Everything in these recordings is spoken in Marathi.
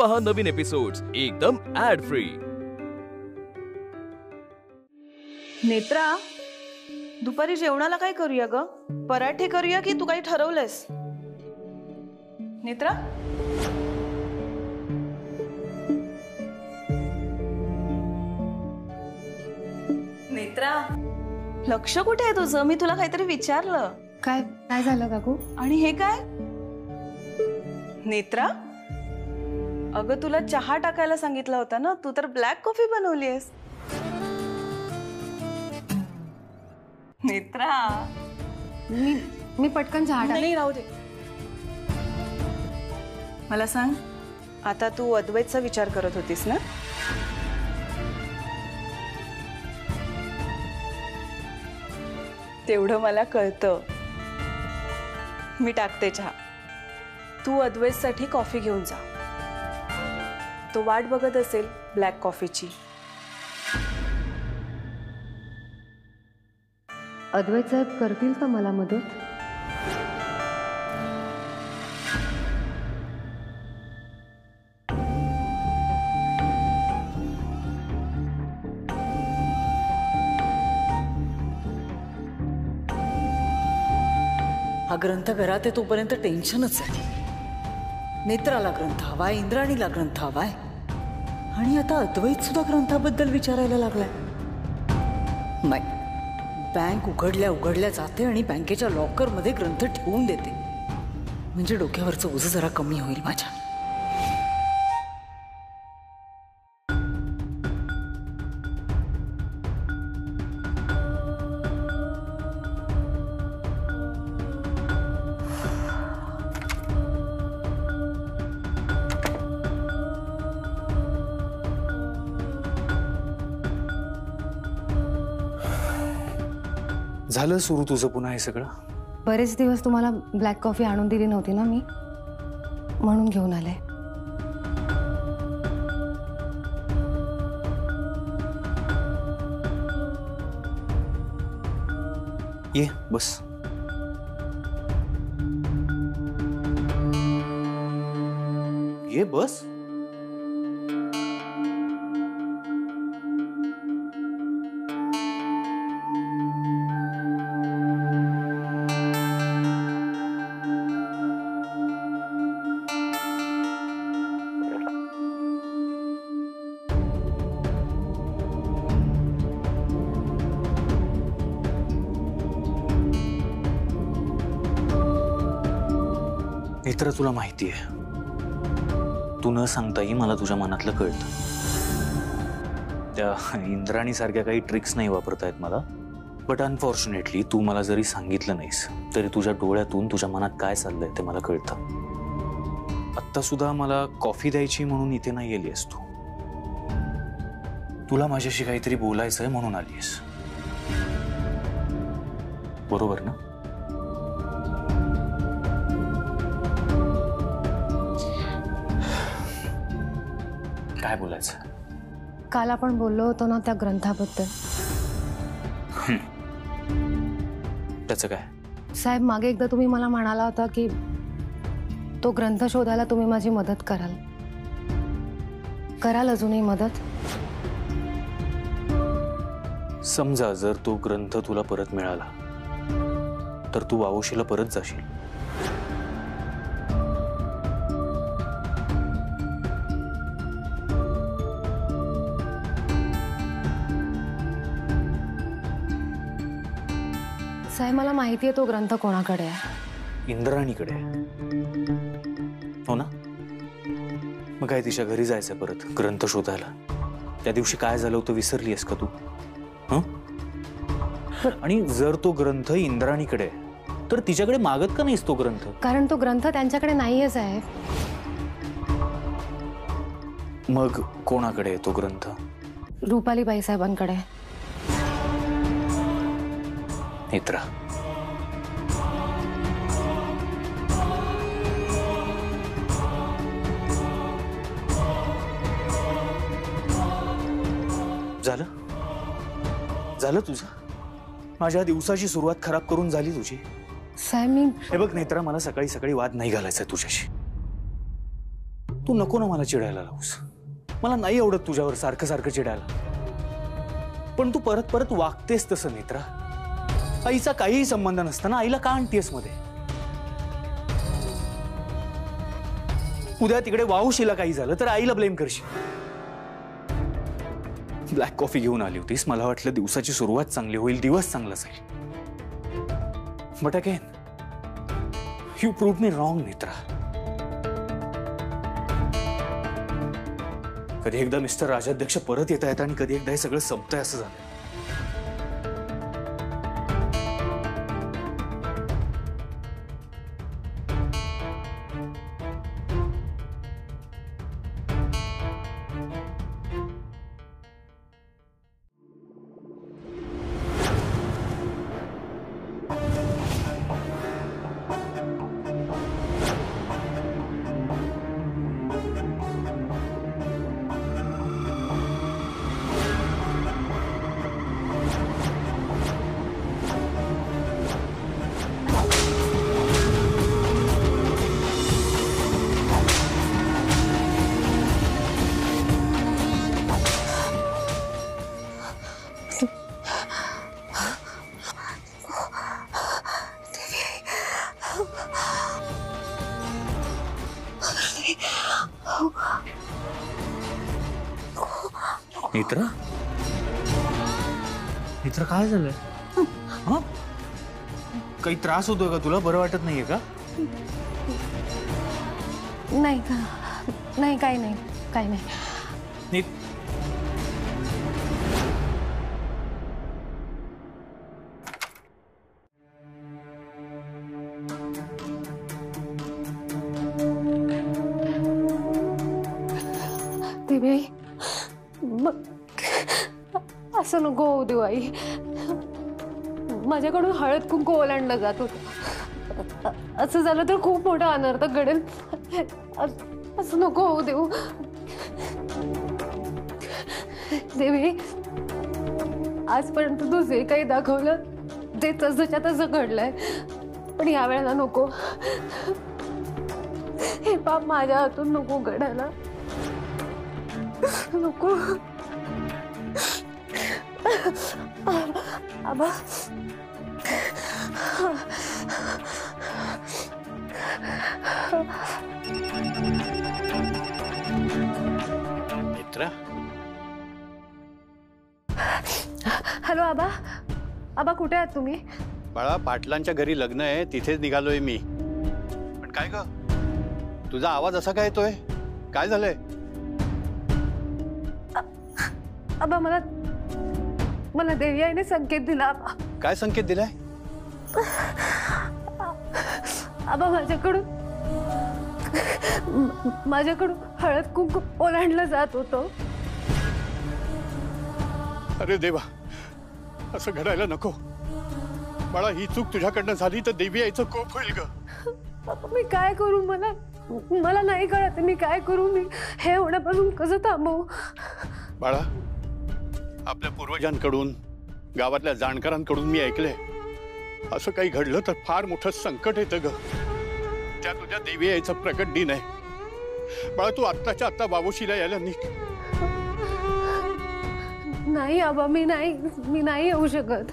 पहा नवीन एपिसोड्स एकदम ऍड फ्री। नेत्रा, दुपारी जेवणाला काय करूया ग? पराठे करूया की तू काही ठरवलंयस? नेत्रा, नेत्रा, लक्ष कुठे आहे तुझं? मी तुला काहीतरी विचारलं। काय काय झालं काकू? आणि हे काय? नेत्रा, अगं तुला चहा टाकायला सांगितला होता ना, तू तर ब्लॅक कॉफी बनवलीयस। नेत्रा, मी पटकन चहा टाक। नाही, राहू दे। मला सांग, आता तू अद्वैतचा विचार करत होतीस ना? तेवढं मला कळतं। मी टाकते चहा, तू अद्वैतसाठी कॉफी घेऊन जा। तो वाट बघत असेल ब्लॅक कॉफीची। अद्वैत साहेब करतील का मला मदत? हा ग्रंथ घरात आहे तोपर्यंत टेन्शनच आहे। नेत्राला ग्रंथ हवाय, इंद्राणीला ग्रंथ हवाय, आणि आता अद्वैत सुद्धा ग्रंथाबद्दल विचारायला लागलाय। नाही, बँक उघडल्या जाते आणि बँकेच्या लॉकर मध्ये ग्रंथ ठेवून देते, म्हणजे डोक्यावरचं ओझं जरा कमी होईल माझ्या। झालं सुरू तुझं पुन्हा हे सगळं? बरेच दिवस तुम्हाला ब्लॅक कॉफी आणून दिली नव्हती ना मी, म्हणून घेऊन आले। ये बस। ये बस। नेत्रा, तुला माहिती आहे, तू न सांगताही मला तुझ्या मनातलं कळतं। त्या इंद्राणी सारख्या काही ट्रिक्स नाही वापरता येत मला, बट अनफॉर्च्युनेटली तू मला जरी सांगितलं नाहीस तरी तुझ्या डोळ्यातून तुझ्या मनात काय चाललंय ते मला कळतं। आत्ता सुद्धा मला कॉफी द्यायची म्हणून इथे नाही आलीस तू, तुला माझ्याशी काहीतरी बोलायचंय म्हणून आलीस, बरोबर ना? काय बोलायचं? काल आपण बोललो होतो ना त्या ग्रंथाबद्दल। त्याचं काय? साहेब, मागे एकदा तुम्ही मला म्हणाला होता की तो ग्रंथ शोधायला तुम्ही माझी मदत कराल अजूनही मदत? समजा जर तो ग्रंथ तुला परत मिळाला तर तू वावशीला परत जाशील? साहेब, मला माहिती आहे तो ग्रंथ कोणाकडे आहे। इंद्राणीकडे। हो ना? मग काय तिच्या घरी जायचं परत ग्रंथ शोधायला? त्या दिवशी काय झालं होतं विसरलीस का तू? आणि जर तो ग्रंथ इंद्राणीकडे तर तिच्याकडे मागत का नाहीस तो ग्रंथ? कारण तो ग्रंथ त्यांच्याकडे नाहीये साहेब। मग कोणाकडे आहे तो ग्रंथ? रुपालीबाई साहेबांकडे। नेत्रा, झालं तुझं? माझ्या दिवसाची सुरुवात खराब करून झाली तुझी। साहेब, मी हे बघ नेत्रा, मला सकाळी सकाळी वाद नाही घालायचा तुझ्याशी। तू नको ना मला चिडायला लावूस. मला नाही आवडत तुझ्यावर सारखं सारखं चिडायला, पण तू परत परत वागतेस तसं नेत्रा. आईचा काहीही संबंध नसताना आईला का आणतेस मध्ये? उद्या तिकडे वाहुशीला काही झालं तर आईला ब्लेम करशील. ब्लॅक कॉफी घेऊन आली होतीस, मला वाटलं दिवसाची सुरुवात चांगली होईल, दिवस चांगला जाईल. But again you prove me wrong Netra. कधी एकदा मिस्टर राजाध्यक्ष परत येत आहेत आणि कधी एकदा हे सगळं संपतंय असं झालं. नेत्रा, नेत्रा काय झालंय? हा, काही त्रास होतोय का तुला? बरं वाटत नाहीये का? नाही का, नाही, काही नाही, काही नाही. देवी, असं नको होऊ देऊ आई. माझ्याकडून हळद कुंकू ओलांडलं जात होतं. असं झालं तर खूप मोठा अनर्थ घडेल. असं नको होऊ देऊ देवी. आजपर्यंत तू जे काही दाखवलं ते तसंच्या तसं घडलंय, पण या वेळेला नको. हे पाप माझ्या हातून नको घडायला. नको. आबा, नेत्रा, हॅलो आबा. आबा कुठे आहात तुम्ही? बाळा, पाटलांच्या घरी लग्न आहे, तिथेच निघालोय मी. पण काय ग, तुझा आवाज असा काय येतोय? काय झालंय? आबा, मला देवी आईने संकेत दिला. आबा, काय संकेत दिलाय? आबा, माझ्याकडून हळद कुंकू ओलांडलं जात होतं. अरे देवा, असं घडायला नको. बाळा, ही चूक तुझ्याकडनं झाली तर देवी आईचं कोप होईल ग. बाबा, मी काय करू? मला नाही कळत मी काय करू. मी हे होण्यापासून कसं थांबवू? बाळा, आपल्या पूर्वजांकडून, गावातल्या जाणकारांकडून मी ऐकलंय, असं काही घडलं तर फार मोठं संकट येतं ग. त्या तुझ्या देवी आईचा प्रकट दिन आहे. बाळा, तू आत्ताच्या आत्ता बाबूशीला यायला निघ. नाही आबा, मी नाही येऊ शकत.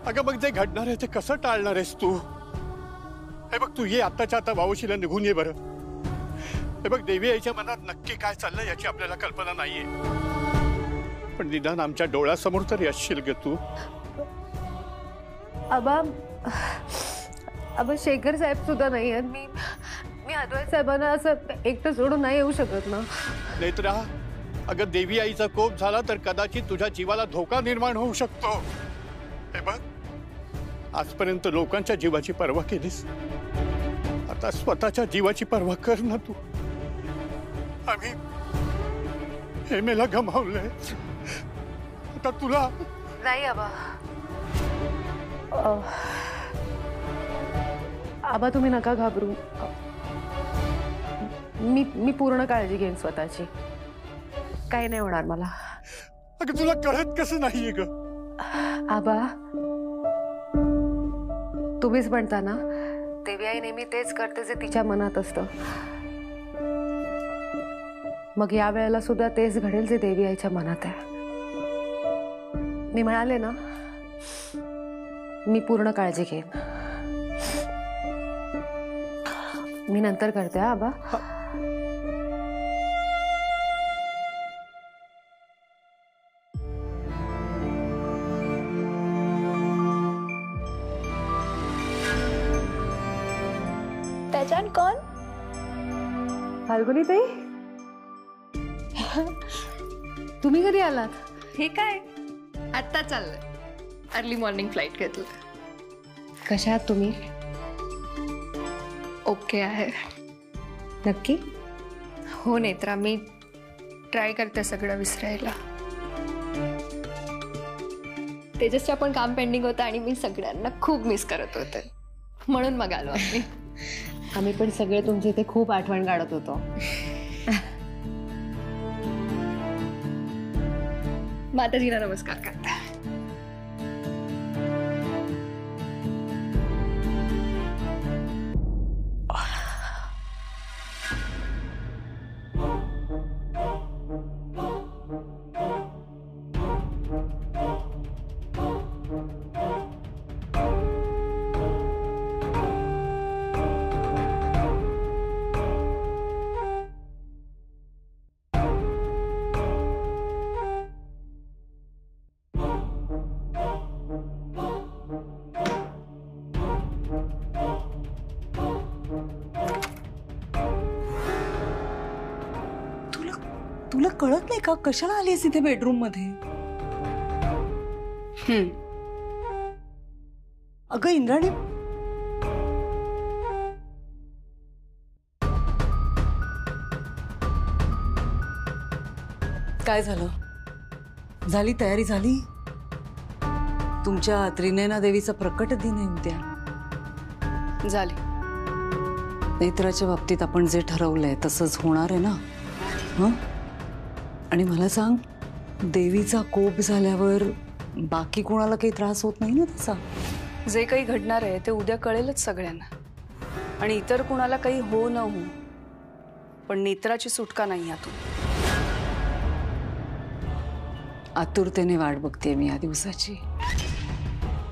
अगं, मग जे घडणार आहे ते कसं टाळणार आहेस तू? हे बघ, तू ये आत्ताच्या आता बाबूशीला निघून ये बरं. हे बघ, देवी आईच्या मनात नक्की काय चाललंय याची आपल्याला कल्पना नाहीये, पण निदान आमच्या डोळ्यासमोर तरी असशील ग तू. आबा, शेखर साहेब सुद्धा नाही आहेत. मी अद्वैत साहेबांना असं एकटं सोडून नाही येऊ शकत ना. नेत्रा, अगं, देवी आईचा कोप झाला तर कदाचित तुझ्या जीवाला धोका निर्माण होऊ शकतो. हे बघ, आजपर्यंत लोकांच्या जीवाची पर्वा केलीस, आता स्वतःच्या जीवाची पर्वा कर ना तू. आम्ही हेमेला गमावलंय, आता तुला नाही. आबा, तुम्ही नका घाबरू. मी पूर्ण काळजी घेईन स्वतःची. काही नाही होणार मला. अगं, तुला कळत कसं नाहीये ग? आबा, तुम्हीच म्हणता ना, देवी आई नेहमी तेच करते जे तिच्या मनात असतं. मग या वेळेला सुद्धा तेच घडेल जे देवी आईच्या मनात आहे. मी म्हणाले ना, मी पूर्ण काळजी घेईन. मी नंतर करते हा आबा. पहचान कौन? फाल्गुनी ताई, तुम्ही कधी आलात? हे काय आता चाललंय. अर्ली मॉर्निंग फ्लाईट घेतलं. कशा आहात तुम्ही? ओके आहे. नक्की? हो नेत्रा, मी ट्राय करते सगळं विसरायला. तेजसचं पण काम पेंडिंग होतं आणि मी सगळ्यांना खूप मिस करत होते, म्हणून मग आलो आम्ही. आम्ही पण सगळे तुमची इथे खूप आठवण काढत होतो. माताजीला नमस्कार करते. तुला कळत नाही का कशाला आलीस इथे बेडरूम मध्ये? अगं इंद्राणी, काय झालं? झाली तयारी झाली? तुमच्या त्रिनयना देवीचा प्रकट दिन आहे उद्या. झाली. नेत्राच्या बाबतीत आपण जे ठरवलंय तसंच होणार आहे ना? हं? आणि मला सांग, देवीचा कोप झाल्यावर बाकी कोणाला काही त्रास होत नाही ना त्याचा? जे काही घडणार आहे ते उद्या कळेलच सगळ्यांना. आणि इतर कुणाला काही हो न हो, पण नेत्राची सुटका नाही यातून. आतुरतेने वाट बघते मी या दिवसाची.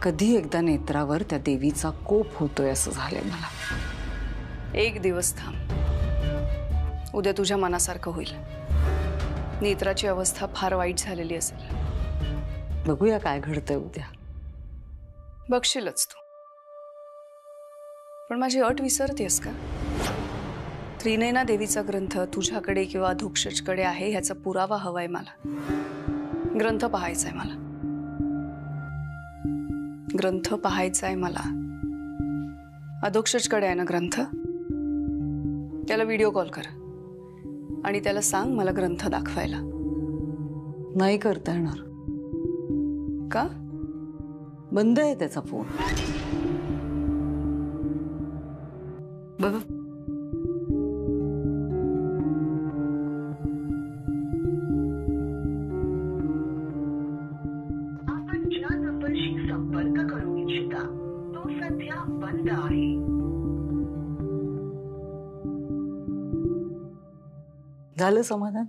कधी एकदा नेत्रावर त्या देवीचा कोप होतोय असं झालंय मला. एक दिवस थांब, उद्या तुझ्या मनासारखं होईल. नेत्राची अवस्था फार वाईट झालेली असेल. बघूया काय घडतंय उद्या. बघशीलच तू. पण माझी अट विसरतेस का? त्रिनयना देवीचा ग्रंथ तुझ्याकडे किंवा अधोक्षजकडे आहे ह्याचा पुरावा हवाय मला. ग्रंथ पाहायचाय मला. ग्रंथ पाहायचाय मला. अधोक्षजकडे आहे ना ग्रंथ? त्याला व्हिडिओ कॉल कर आणि त्याला सांग मला ग्रंथ दाखवायला. नाही करता येणार. का? बंद आहे त्याचा फोन. बघ. आपण ज्या नंबरशी संपर्क करू इच्छिता तो सध्या बंद आहे. झालं समाधान?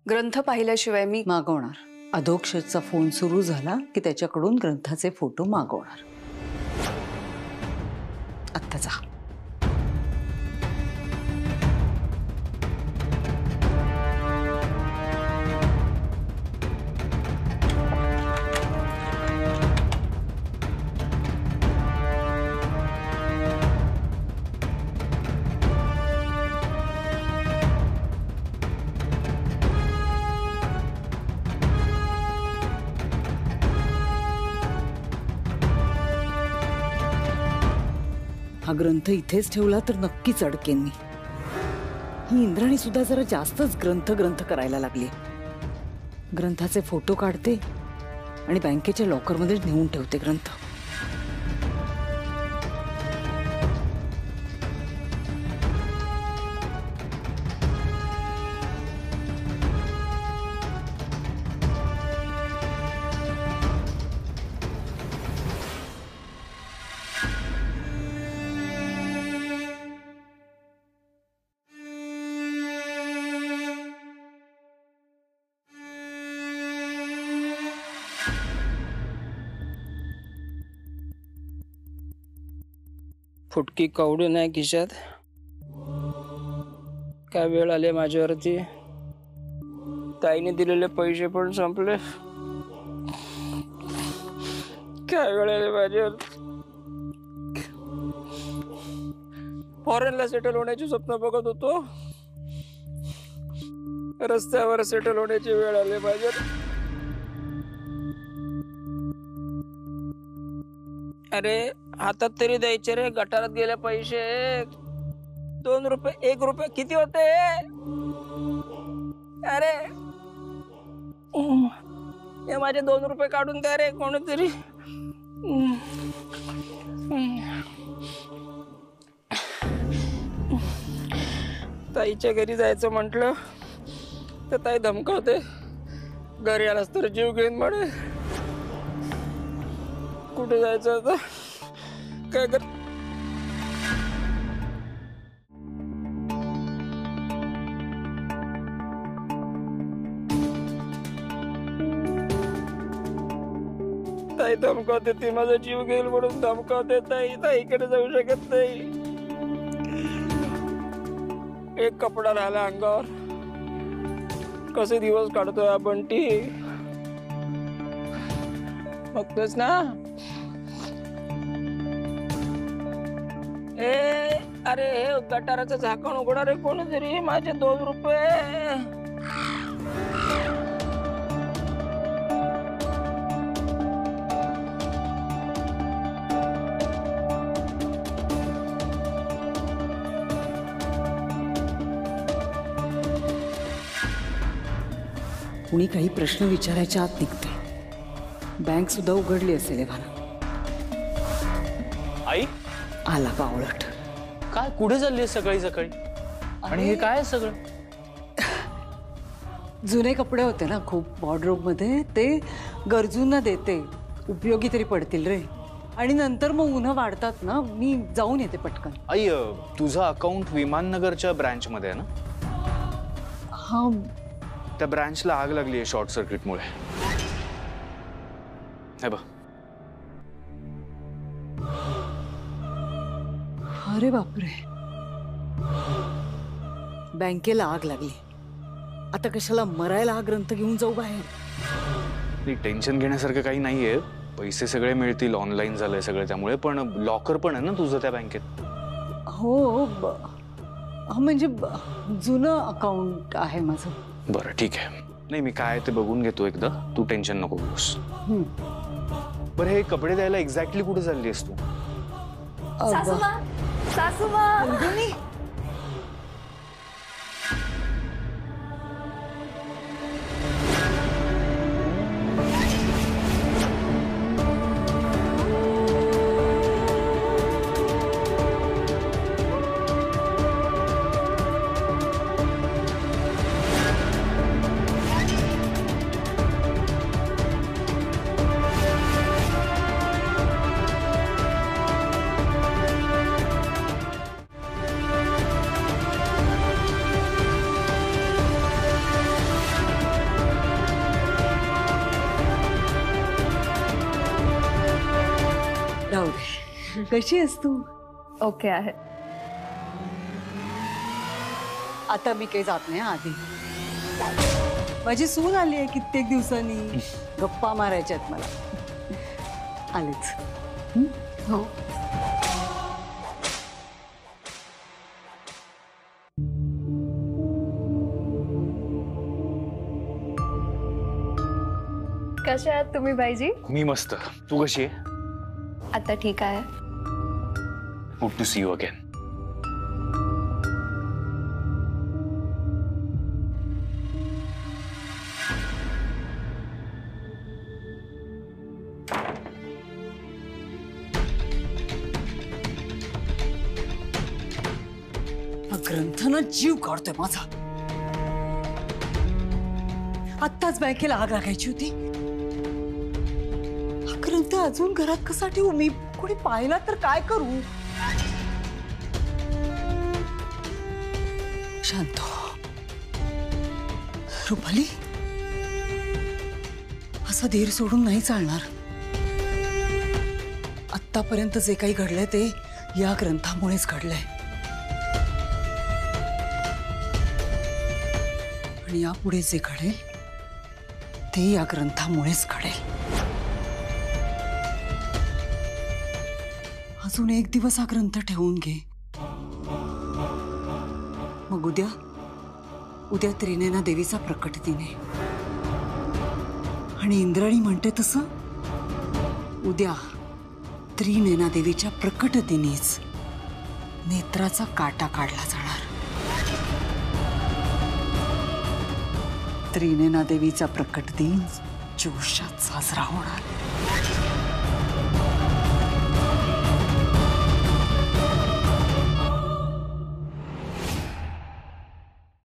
ग्रंथ पाहिल्याशिवाय मी मागवणार. अधोक्षजचा फोन सुरू झाला की त्याच्याकडून ग्रंथाचे फोटो मागवणार. आत्ता जा. हा ग्रंथ इथेच ठेवला तर नक्कीच अडकेन मी. ही इंद्राणी सुद्धा जरा जास्तच ग्रंथ करायला लागली. ग्रंथाचे फोटो काढते आणि बँकेच्या लॉकरमध्ये नेऊन ठेवते ग्रंथ. फुटकी कवडी नाही खिशात. काय वेळ आली माझ्यावरती. ताईने दिलेले पैसे पण संपले. काय वेळ आली माझ्यावर. फॉरेनला सेटल होण्याची स्वप्न बघत होतो. रस्त्यावर सेटल होण्याची वेळ आली माझ्यावर. अरे हातात तरी द्यायचे रे. गटारात गेले पैसे. 2 रुपये 1 रुपये किती होते. अरे हे माझे 2 रुपये काढून द्या रे कोणीतरी. ताईच्या घरी जायचं म्हटलं तर ताई धमकावते. घरी आलास तर जीव घेईन म्हणे. कुठे जायचं आता काय कर. ताई धमकावते. ती माझा जीव घेईल म्हणून धमकावते. ताईकडे जाऊ शकत नाही. एक कपडा राहिला अंगावर. कसे दिवस काढतोय हा बंटी. बघतोस ना. अरे हे गटाराचं झाकण उघडा रे कोणीतरी. माझे 2 रुपये. कुणी काही प्रश्न विचारायच्या आत निघते. बँक सुद्धा उघडली असेल एव्हाना. आई आला बावळट. काय कुठे चालली सकाळी सकाळी. आणि हे काय सगळं. जुने कपडे होते ना खूप वॉर्डरोब मध्ये. ते गरजूंना देते. उपयोगी तरी पडतील रे. आणि नंतर मग उन्हा वाढतात ना. मी जाऊन येते पटकन. आई तुझं अकाउंट विमाननगरच्या ब्रँच मध्ये आहे ना. हा त्या ब्रँचला आग लागली आहे शॉर्ट सर्किटमुळे. हे बघ. अरे बापरे. बँकेला आग लागली. आता कशाला मरायला हा ग्रंथ घेऊन जाऊ बाहेर. टेन्शन घेण्यासारखं काही नाहीये. पैसे सगळे मिळतील. ऑनलाईन झालंय सगळं त्यामुळे. पण लॉकर पण आहे ना तुझं त्या बँकेत. हो म्हणजे जुनं अकाउंट आहे माझं. बरं ठीक आहे. नाही मी काय ते बघून घेतो एकदा. तू टेन्शन नको घेऊस. बरं हे कपडे द्यायला एक्झॅक्टली कुठे चालली आहेस तू. राहू दे. कशी आहेस तू. ओके आहे. आता मी काही जात नाही आधी. माझी सून आली आहे कित्येक दिवसांनी. गप्पा मारायच्यात मला. आलेच. हो. कसे आहात तुम्ही बाईजी. मी मस्त. तू कशी आहे. आता ठीक आहे. Good to see you again. ग्रंथानं जीव काढतोय माझा. आत्ताच बँकेला आग लागायची होती. हा ग्रंथ अजून घरात कसा ठेवू मी. कोणी पाहिला तर काय करू. शांत रुपाली. असा धीर सोडून नाही चालणार. आत्तापर्यंत जे काही घडलंय ते या ग्रंथामुळेच घडलंय आणि यापुढे जे घडेल ते या ग्रंथामुळेच घडेल. अजून एक दिवस हा ग्रंथ ठेवून घे. मग उद्या त्रिनेना देवीचा प्रकट दिन आहे आणि इंद्राणी म्हणते तसं उद्या त्रिनेना देवीच्या प्रकट दिनीच नेत्राचा काटा काढला जाणार. त्रिनेना देवीचा प्रकट दिन जोशात साजरा होणार.